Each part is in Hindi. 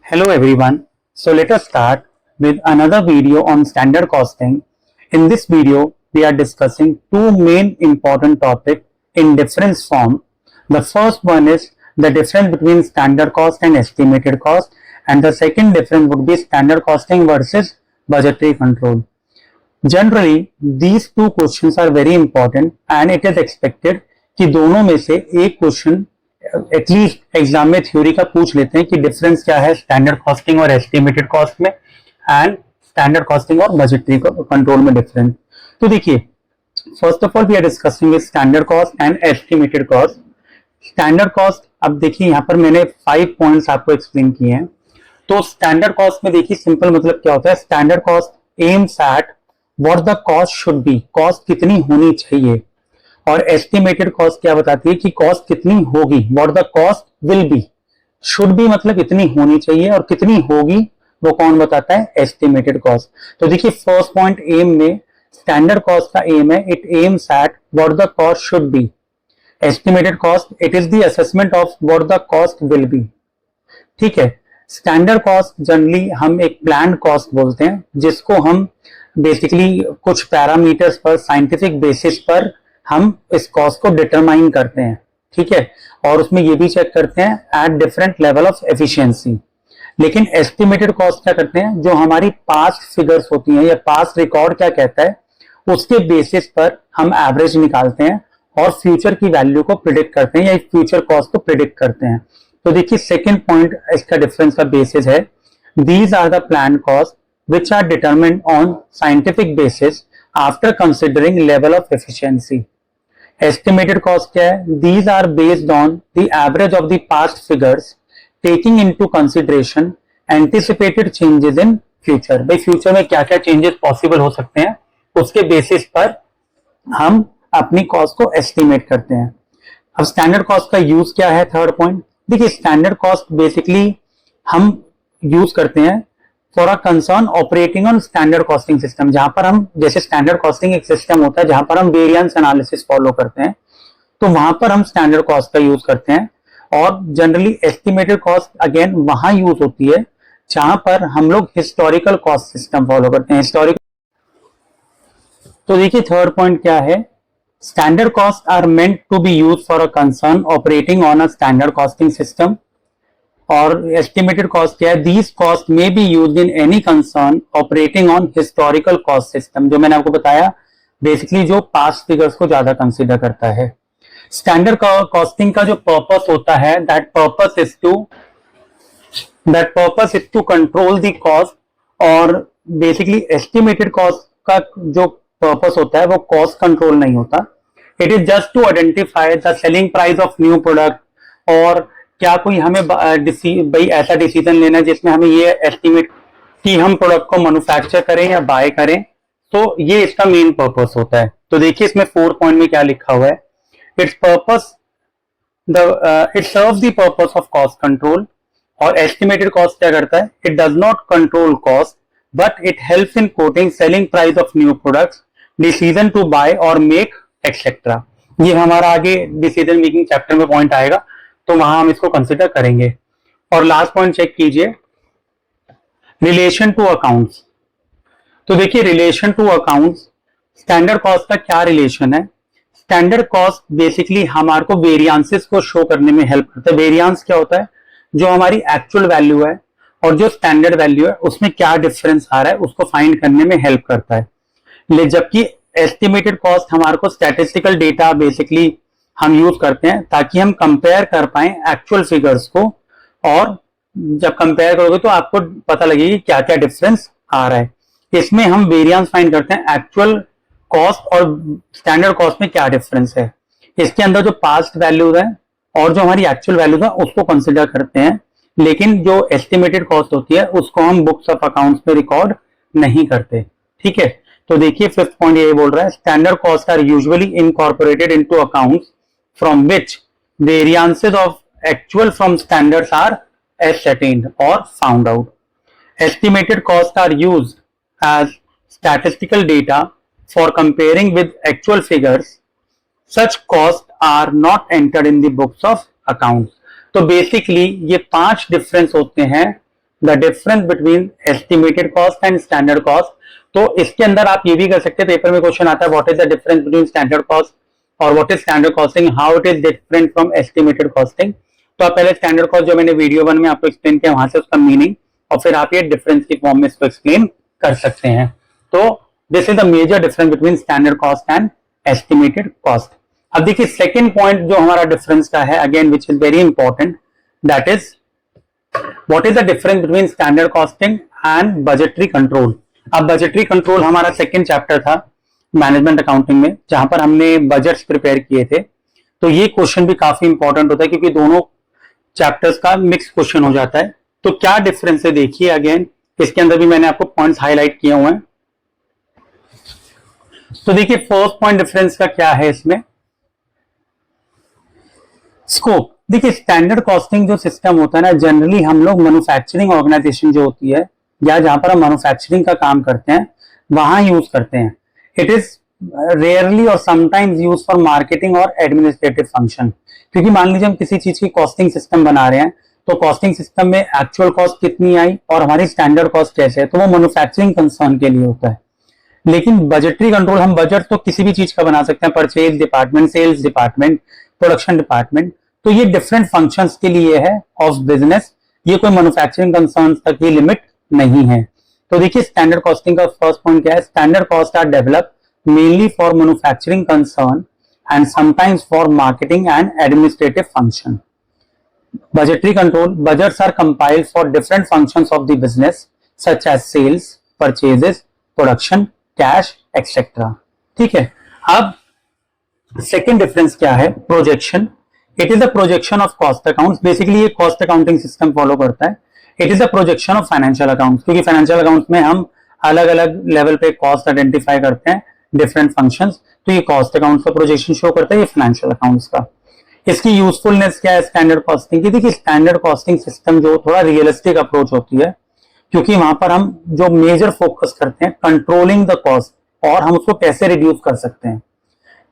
Hello everyone. So let us start with another video on standard costing. In this video, we are discussing two main important topics in difference form. The first one is the difference between standard cost and estimated cost, and the second difference would be standard costing versus budgetary control. Generally, these two questions are very important and it is expected कि दोनों में से एक क्वेश्चन एटलीस्ट एग्जाम में थ्योरी का पूछ लेते हैं कि डिफरेंस क्या है स्टैंडर्ड कॉस्टिंग और एस्टिमेटेड कॉस्ट में एंड स्टैंडर्ड कॉस्टिंग और बजटरी कंट्रोल में डिफरेंस। तो देखिए, first of all we are discussing with standard cost and estimated cost. Standard cost, अब देखिए यहाँ पर मैंने 5 पॉइंट्स आपको एक्सप्लेन किए हैं। तो स्टैंडर्ड कॉस्ट में देखिए सिंपल मतलब क्या होता है, standard cost aims at what the cost should be, cost कितनी होनी चाहिए। और एस्टिमेटेड कॉस्ट क्या बताती है कि कॉस्ट कितनी होगी, what the cost will be. Should be मतलब इतनी होनी चाहिए और कितनी होगी वो कौन बताता है, एस्टिमेटेड कॉस्ट। तो देखिए फर्स्ट पॉइंट एम में स्टैंडर्ड कॉस्ट का एम है it aims at what the cost should be. Estimated cost it is the assessment of what the cost will be. ठीक है, स्टैंडर्ड कॉस्ट जनरली हम एक प्लान कॉस्ट बोलते हैं जिसको हम बेसिकली कुछ पैरामीटर्स पर साइंटिफिक बेसिस पर हम इस कॉस्ट को डिटरमाइन करते हैं। ठीक है, और उसमें ये भी चेक करते हैं at different level of efficiency. लेकिन एस्टिमेटेड कॉस्ट क्या करते हैं, जो हमारी पास्ट फिगर्स होती हैं या पास्ट रिकॉर्ड क्या कहता है उसके बेसिस पर हम एवरेज निकालते हैं और फ्यूचर की वैल्यू को प्रिडिक्ट करते हैं या फ्यूचर कॉस्ट को प्रिडिक्ट करते हैं। तो देखिए सेकेंड पॉइंट इसका डिफरेंस का बेसिस है, these are the plan cost which are determined on scientific basis after considering level of efficiency. Estimated cost क्या है, these are based on the average of the past figures taking into consideration anticipated changes in future। भाई फ्यूचर में क्या क्या चेंजेस पॉसिबल हो सकते हैं उसके बेसिस पर हम अपनी कॉस्ट को एस्टिमेट करते हैं। अब स्टैंडर्ड कॉस्ट का यूज क्या है, थर्ड पॉइंट। देखिए स्टैंडर्ड कॉस्ट बेसिकली हम यूज करते हैं for a concern operating on standard costing system, जहां पर हम जैसे स्टैंडर्ड कॉस्टिंग एक सिस्टम होता है जहां पर हम वेरिएंस एनालिसिस फॉलो करते हैं, तो वहां पर हम स्टैंडर्ड कॉस्ट का यूज करते हैं। और जनरली एस्टिमेटेड कॉस्ट अगेन वहां यूज होती है जहां पर हम लोग हिस्टोरिकल कॉस्ट सिस्टम फॉलो करते हैं, हिस्टोरिकल। तो देखिए थर्ड पॉइंट क्या है, standard cost are meant to be use for a concern operating on a standard costing system. और एस्टिमेटेड कॉस्ट क्या है, these cost may be used in any concern operating on historical cost system, जो मैंने आपको बताया बेसिकली जो पास्ट फिगर्स को ज्यादा कंसीडर करता है। स्टैंडर्ड कॉस्टिंग का जो पर्पस होता है that purpose is to control the cost. और बेसिकली एस्टिमेटेड कॉस्ट का जो पर्पस होता है वो कॉस्ट कंट्रोल नहीं होता, it is just to identify the selling price of new product. और क्या कोई हमें भाई ऐसा डिसीजन लेना है जिसमें हमें ये एस्टिमेट कि हम प्रोडक्ट को मैन्युफैक्चर करें या बाय करें, तो ये इसका मेन पर्पस होता है। तो देखिए इसमें 4 पॉइंट में क्या लिखा हुआ है, its purpose it serves the purpose of cost control. और एस्टिमेटेड कॉस्ट क्या करता है, it does not control cost but it helps in quoting selling price of new products, decision to buy और मेक एक्सेट्रा। ये हमारा आगे डिसीजन मेकिंग चैप्टर में पॉइंट आएगा तो वहां हम इसको कंसिडर करेंगे। और लास्ट पॉइंट चेक कीजिए, रिलेशन टू अकाउंट्स। तो देखिए relation to accounts, standard cost का क्या रिलेशन है। स्टैंडर्ड कॉस्ट बेसिकली हमारे को वेरिएंसेस को शो करने में हेल्प करता है। वेरिएंस क्या होता है, जो हमारी एक्चुअल वैल्यू है और जो स्टैंडर्ड वैल्यू है उसमें क्या डिफरेंस आ रहा है उसको फाइंड करने में हेल्प करता है। जबकि एस्टिमेटेड कॉस्ट हमारे को स्टैटिस्टिकल डेटा बेसिकली हम यूज करते हैं ताकि हम कंपेयर कर पाए एक्चुअल फिगर्स को, और जब कंपेयर करोगे तो आपको पता लगेगा क्या क्या डिफरेंस आ रहा है। इसमें हम वेरिएंस फाइंड करते हैं एक्चुअल कॉस्ट और स्टैंडर्ड कॉस्ट में क्या डिफरेंस है। इसके अंदर जो पास्ट वैल्यूज है और जो हमारी एक्चुअल वैल्यूज है उसको कंसिडर करते हैं, लेकिन जो एस्टिमेटेड कॉस्ट होती है उसको हम बुक्स ऑफ अकाउंट्स में रिकॉर्ड नहीं करते। ठीक है, तो देखिए फिफ्थ पॉइंट ये बोल रहा है, standard cost are usually incorporated into accounts from which variances of actual from standards are ascertained or found out. Estimated costs are used as statistical data for comparing with actual figures. Such costs are not entered in the books of accounts. तो बेसिकली ये 5 डिफरेंस होते हैं the difference between estimated cost and standard cost. तो इसके अंदर आप ये भी कर सकते हैं, पेपर में क्वेश्चन आता है what is the difference between standard cost और what is standard costing, how it is different from estimated costing. तो आप पहले स्टैंडर्ड कॉस्ट जो मैंने वीडियो 1 में आपको एक्सप्लेन किया वहां से उसका मीनिंग और फिर आप ये डिफरेंस की फॉर्म में इसको एक्सप्लेन कर सकते हैं। तो this is the major difference between standard cost and estimated cost. अब देखिए सेकेंड पॉइंट जो हमारा डिफरेंस का है, again which is very important, that is what is the difference between standard costing and budgetary control. अब बजटरी कंट्रोल हमारा सेकेंड चैप्टर था मैनेजमेंट अकाउंटिंग में, जहां पर हमने बजट्स प्रिपेयर किए थे। तो ये क्वेश्चन भी काफी इंपॉर्टेंट होता है क्योंकि दोनों चैप्टर्स का मिक्स क्वेश्चन हो जाता है। तो क्या डिफरेंस है देखिए, अगेन इसके अंदर भी मैंने आपको पॉइंट्स हाईलाइट किए हुए हैं। तो देखिए फर्स्ट पॉइंट डिफरेंस का क्या है इसमें, स्कोप। देखिए स्टैंडर्ड कॉस्टिंग जो सिस्टम होता है ना, जनरली हम लोग मैन्युफैक्चरिंग ऑर्गेनाइजेशन जो होती है या जहां पर हम मैन्युफैक्चरिंग का काम करते हैं वहां यूज करते हैं। इट इज रेयरली और समटाइम्स यूज फॉर मार्केटिंग और एडमिनिस्ट्रेटिव फंक्शन। क्योंकि मान लीजिए हम किसी चीज की कॉस्टिंग सिस्टम बना रहे हैं, तो कॉस्टिंग सिस्टम में एक्चुअल कॉस्ट कितनी आई और हमारी स्टैंडर्ड कॉस्ट कैसे है, तो वो मैन्युफैक्चरिंग कंसर्न के लिए होता है। लेकिन बजटरी कंट्रोल, हम बजट तो किसी भी चीज का बना सकते हैं, purchase department, sales department, production department, तो ये डिफरेंट फंक्शंस के लिए है ऑफ बिजनेस, ये कोई मैन्युफैक्चरिंग कंसर्न तक ही लिमिट नहीं है। तो देखिए स्टैंडर्ड कॉस्टिंग का फर्स्ट पॉइंट क्या है, standard cost are develop mainly for manufacturing concern and sometimes for marketing and administrative function. Budgetary control, budgets are compiled for different functions of the business such as sales, purchases, production, cash, etc. ठीक है। अब सेकेंड डिफरेंस क्या है, projection. It is the projection of cost accounts. Basically ये कॉस्ट अकाउंटिंग सिस्टम फॉलो करता है। It is the projection of financial accounts, क्योंकि फाइनेंशियल अकाउंट्स में हम अलग अलग लेवल पे कॉस्ट आइडेंटिफाई करते हैं, डिफरेंट फंक्शंस। तो ये कॉस्ट अकाउंट्स का प्रोजेक्शन शो करता है, ये फाइनेंशियल अकाउंट्स का। इसकी यूजफुलनेस क्या है स्टैंडर्ड कॉस्टिंग की, देखिए स्टैंडर्ड कॉस्टिंग सिस्टम जो थोड़ा रियलिस्टिक अप्रोच होती है, क्योंकि वहां पर हम जो मेजर फोकस करते हैं कंट्रोलिंग द कॉस्ट और हम उसको कैसे रिड्यूस कर सकते हैं।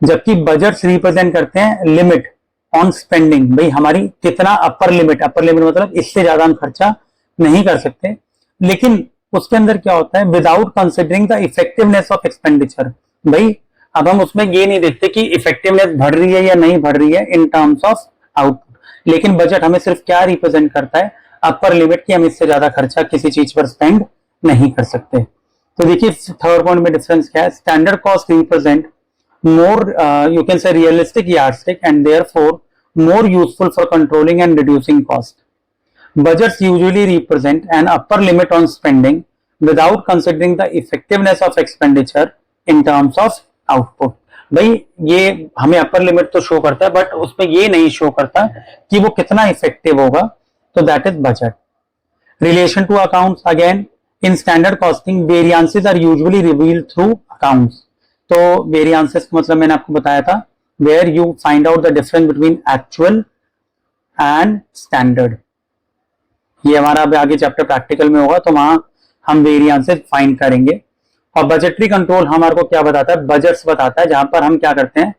जबकि बजट्स रिप्रेजेंट करते हैं लिमिट ऑन स्पेंडिंग, भाई हमारी कितना अपर लिमिट मतलब इससे ज्यादा हम खर्चा नहीं कर सकते। लेकिन उसके अंदर क्या होता है, without considering the effectiveness of expenditure. भाई अब हम उसमें ये नहीं देखते कि इफेक्टिवनेस बढ़ रही है या नहीं बढ़ रही है इन टर्म्स ऑफ आउटपुट, लेकिन बजट हमें सिर्फ क्या रिप्रेजेंट करता है, अपर लिमिट की, हम इससे ज्यादा खर्चा किसी चीज पर स्पेंड नहीं कर सकते। तो देखिए थर्ड पॉइंट में डिफरेंस क्या है, standard cost represent more you can say realistic yardstick and therefore more useful for controlling and reducing cost. Budgets usually represent an upper limit on spending without considering the effectiveness of expenditure in terms of output. भाई ये हमें अपर लिमिट तो शो करता है बट उसमें ये नहीं शो करता कि वो कितना इफेक्टिव होगा, तो that is budget. Relation to accounts, again in standard costing variances are usually revealed through accounts. तो वेरिएंसेस का मतलब मैंने आपको बताया था, where you find out the difference between actual and standard. ये हमारा अब आगे चैप्टर प्रैक्टिकल में होगा, तो वहां हम वेरिएंसेस फाइंड करेंगे। और बजटरी कंट्रोल हमारे को क्या बताता है, बजट्स बताता है, जहां पर हम क्या करते हैं,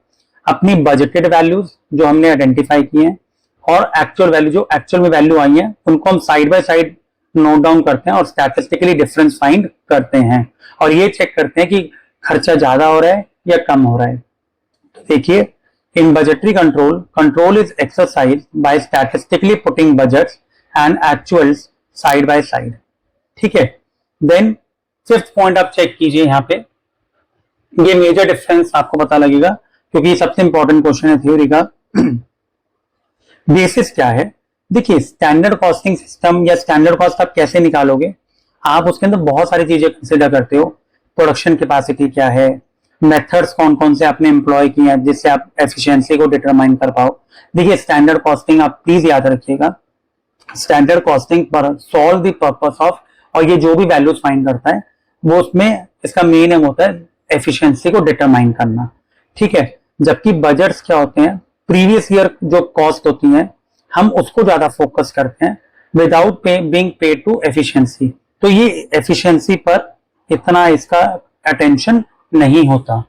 अपनी बजटेड वैल्यूज जो हमने आइडेंटिफाई किए हैं और एक्चुअल वैल्यू जो एक्चुअल में वैल्यू आई है उनको हम side by side note down करते हैं और स्टैटिस्टिकली डिफरेंस फाइंड करते हैं और ये चेक करते हैं कि खर्चा ज्यादा हो रहा है या कम हो रहा है। तो देखिए in budgetary control, control is exercise by statistically putting budgets and actuals side by side. ठीक है, देन फिफ्थ पॉइंट आप चेक कीजिए, यहाँ पे ये मेजर डिफरेंस आपको पता लगेगा क्योंकि ये सबसे इंपॉर्टेंट क्वेश्चन है थ्योरी का। बेसिस क्या है, देखिए स्टैंडर्ड कॉस्टिंग सिस्टम या स्टैंडर्ड कॉस्ट आप कैसे निकालोगे, आप उसके अंदर बहुत सारी चीजें कंसिडर करते हो। प्रोडक्शन कैपेसिटी क्या है, मेथड्स कौन कौन से आपने एम्प्लॉय किए हैं जिससे आप एफिशिएंसी को डिटरमाइन कर पाओ। देखिए स्टैंडर्ड कॉस्टिंग आप प्लीज याद रखिएगा, स्टैंडर्ड कॉस्टिंग पर सॉल्व द पर्पस ऑफ, और ये जो भी वैल्यूज फाइंड करता है वो उसमें इसका मेन एम होता है एफिशिएंसी को डिटरमाइन करना। ठीक है, जबकि बजट्स क्या होते हैं, प्रीवियस ईयर जो कॉस्ट होती है हम उसको ज्यादा फोकस करते हैं without being paid to efficiency. तो ये एफिशिएंसी पर इतना इसका अटेंशन नहीं होता।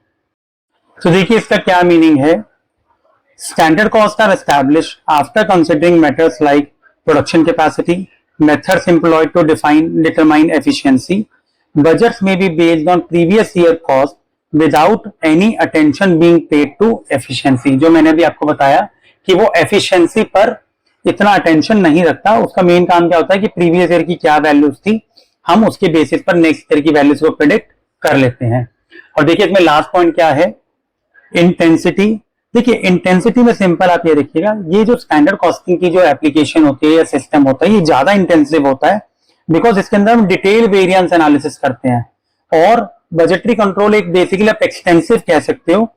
तो देखिए इसका क्या मीनिंग है, standard cost are established after considering matters like production capacity, methods employed to determine efficiency. Budgets may be based on previous year cost without any attention being paid to efficiency. जो मैंने भी आपको बताया कि वो efficiency पर इतना अटेंशन नहीं रखता, उसका मेन काम क्या होता है कि प्रीवियस ईयर की क्या वैल्यूज थी, हम उसके बेसिस पर नेक्स्ट ईयर की वैल्यूज को प्रेडिक्ट कर लेते हैं। और देखिए इसमें लास्ट पॉइंट क्या है, इंटेंसिटी। देखिए इंटेंसिटी में सिंपल आप ये देखिएगा, ये जो स्टैंडर्ड कॉस्टिंग की जो एप्लीकेशन होती है या सिस्टम होता है, ये ज्यादा इंटेंसिव होता है बिकॉज इसके अंदर हम डिटेल वेरिएंस एनालिसिस करते हैं। और बजटरी कंट्रोल एक बेसिकली आप एक्सटेंसिव कह सकते हो,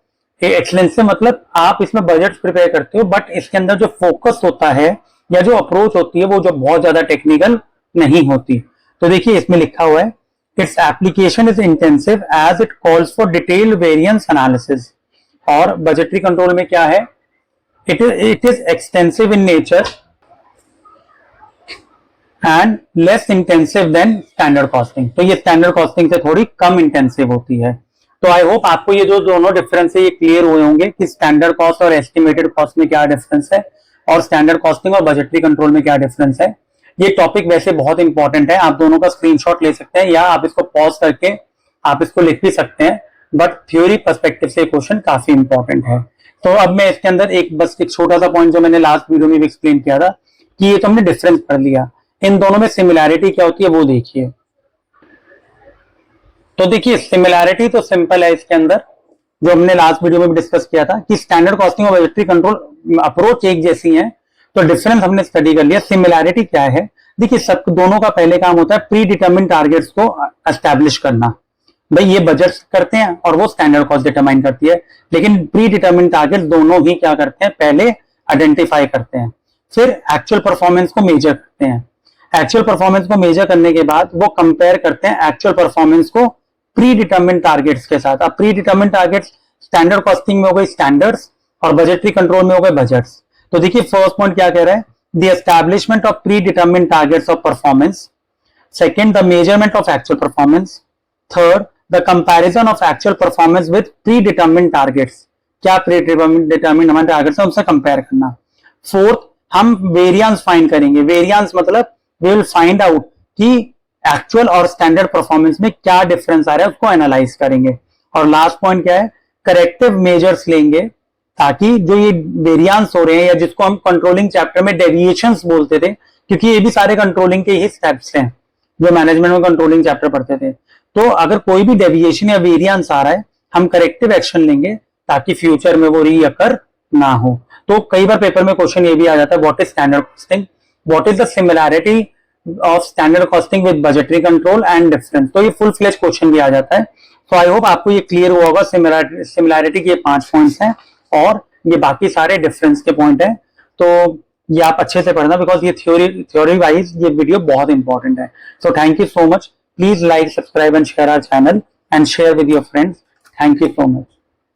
एक्सटेंसिव मतलब आप इसमें बजट प्रिपेयर करते हो, बट इसके अंदर जो फोकस होता है या जो अप्रोच होती है वो जो बहुत ज्यादा टेक्निकल नहीं होती। तो देखिए इसमें लिखा हुआ है, its application is intensive as it calls for detail variance analysis. और बजटरी कंट्रोल में क्या है, it is extensive in nature and less intensive than standard costing. तो ये स्टैंडर्ड कॉस्टिंग से थोड़ी कम इंटेंसिव होती है। तो आई होप आपको ये जो दोनों डिफरेंस है ये क्लियर हुए होंगे कि स्टैंडर्ड कॉस्ट और एस्टिमेटेड कॉस्ट में क्या डिफरेंस है और स्टैंडर्ड कॉस्टिंग और बजटरी कंट्रोल में क्या डिफरेंस है। ये टॉपिक वैसे बहुत इंपॉर्टेंट है, आप दोनों का स्क्रीनशॉट ले सकते हैं या आप इसको पॉज करके आप इसको लिख भी सकते हैं, बट थ्योरी पर्सपेक्टिव से क्वेश्चन काफी इंपॉर्टेंट है। तो अब मैं इसके अंदर बस एक छोटा सा पॉइंट जो मैंने लास्ट वीडियो में भी एक्सप्लेन किया था कि ये तो हमने डिफरेंस कर लिया, इन दोनों में सिमिलैरिटी क्या होती है वो देखिए। तो देखिए सिमिलैरिटी तो सिंपल है इसके अंदर, जो हमने लास्ट वीडियो में भी डिस्कस किया था कि स्टैंडर्ड कॉस्टिंग और बजटरी कंट्रोल अप्रोच एक जैसी है, तो डिफरेंस हमने स्टडी कर लिया। सिमिलैरिटी क्या है, देखिए सब दोनों का पहले काम होता है प्री डिटरमिन्ड टारगेट्स को एस्टैब्लिश करना। भाई ये बजट करते हैं और वो स्टैंडर्ड कॉस्ट डिटरमाइन करती है, लेकिन प्री डिटरमिन्ड टारगेट्स दोनों ही क्या करते हैं, पहले आइडेंटिफाई करते हैं, फिर एक्चुअल परफॉर्मेंस को मेजर करते हैं। एक्चुअल परफॉर्मेंस को मेजर करने के बाद वो कंपेयर करते हैं एक्चुअल परफॉर्मेंस को प्री डिटरमिन्ड टारगेट्स के साथ। अब pre determined targets standard costing में हो गए स्टैंडर्ड्स और बजटरी कंट्रोल में हो गए बजट्स। तो देखिए फर्स्ट पॉइंट क्या कह रहा है, the establishment of pre determined targets of performance, second the measurement of actual performance, third the comparison of actual performance with pre determined targets, क्या प्री डिटरमिन्ड हमारे टारगेट्स है उनसे कंपेयर करना। फोर्थ हम वेरिएंस फाइंड करेंगे, वेरिएंस मतलब वी विल फाइंड आउट कि एक्चुअल और स्टैंडर्ड परफॉर्मेंस में क्या डिफरेंस आ रहा है उसको एनालाइज करेंगे। और लास्ट पॉइंट क्या है, करेक्टिव मेजर्स लेंगे ताकि जो ये वेरिएंस हो रहे हैं या जिसको हम कंट्रोलिंग चैप्टर में डेविएशंस बोलते थे, क्योंकि ये भी सारे कंट्रोलिंग के ही स्टेप्स हैं जो मैनेजमेंट में कंट्रोलिंग चैप्टर पढ़ते थे। तो अगर कोई भी डेविएशन या वेरिएंस आ रहा है हम करेक्टिव एक्शन लेंगे ताकि फ्यूचर में वो रीअकर ना हो। तो कई बार पेपर में क्वेश्चन ये भी आ जाता है, what is standard costing, what is the similarity of standard costing with budgetary control and difference. तो ये फुल फ्लेज क्वेश्चन भी आ जाता है। तो आई होप आपको ये क्लियर हुआ होगा, सिमिलैरिटी के 5 पॉइंट्स हैं और ये बाकी सारे डिफरेंस के पॉइंट हैं। तो ये आप अच्छे से पढ़ना बिकॉज ये थ्योरी वाइज ये वीडियो बहुत इंपॉर्टेंट है। So thank you so much, please like, subscribe and share our channel and share with your friends. Thank you so much.